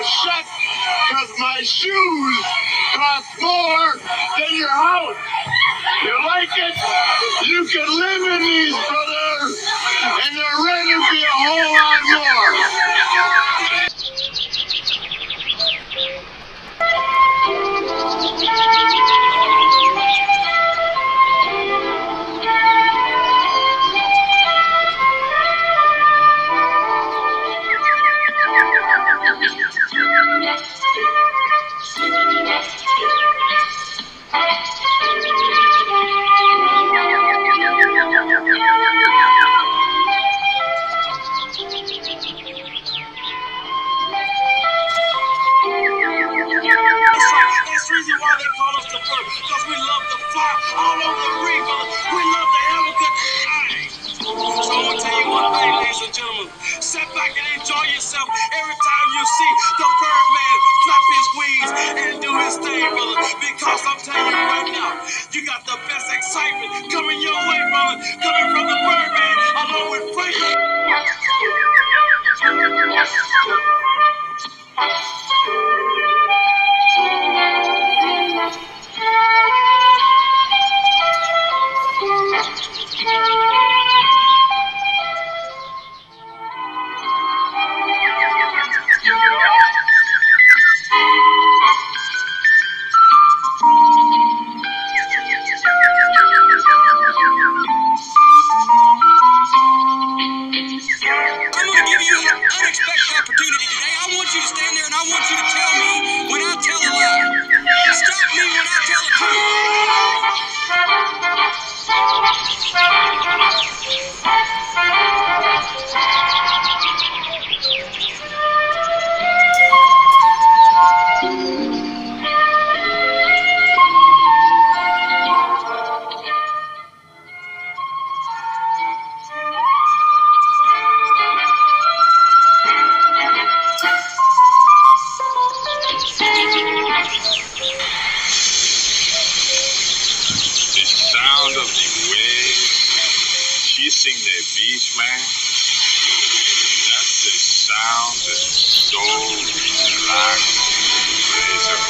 shut because my shoes cost more than your house. You like it? You can live in these, brother, and the rent will be a whole lot more. That's the reason why they call us the bird, because we love to fly all over the ring, brother. We love to have a good time. So I'm gonna tell you one thing, ladies and gentlemen. Sit back and enjoy yourself every time you see the Birdman flap his wings and do his thing, brother. Because I'm telling you right now, you got the best excitement coming your way, brother. Coming from the Birdman, along with Frank. I'm going to give you an unexpected opportunity today. I want you to stand there and I want you to tell me when I tell a lie. Stop me when I tell the The sound of the waves kissing the beach, man. That's the sound that's so relaxing. Place of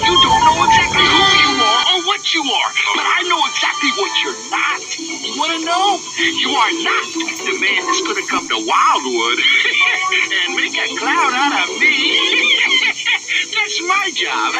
You don't know exactly who you are or what you are, but I know exactly what you're not. You want to know? You are not the man that's going to come to Wildwood and make a clown out of me. That's my job.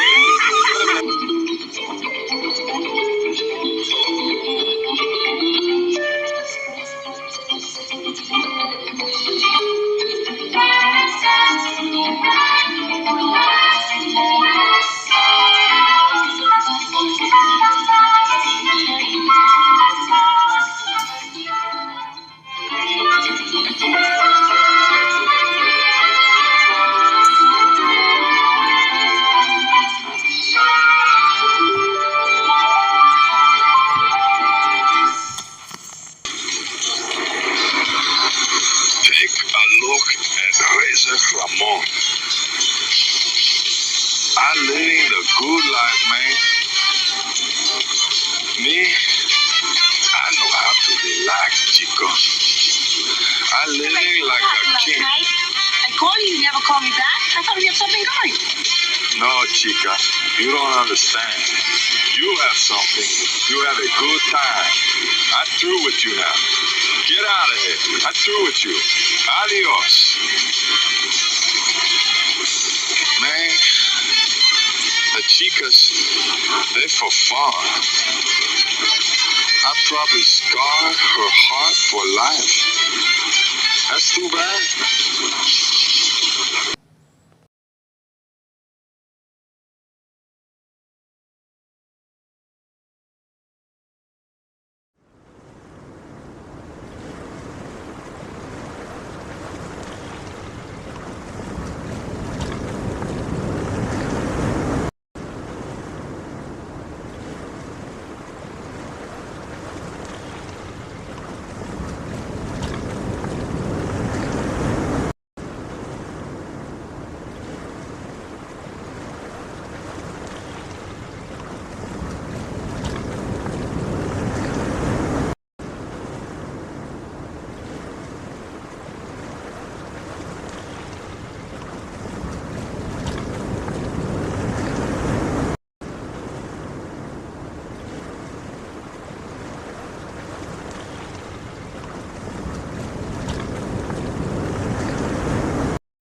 Ese es Ramon. I'm living the good life, man. Me, I know how to relax, chico. I'm living like a king. I called you, you never called me back. I thought we had something going. No, chica, you don't understand. You have something. You have a good time. I'm through with you now. Get out of here. I'm through with you. Adios. Man, the chicas, they're for fun. I probably scarred her heart for life. That's too bad.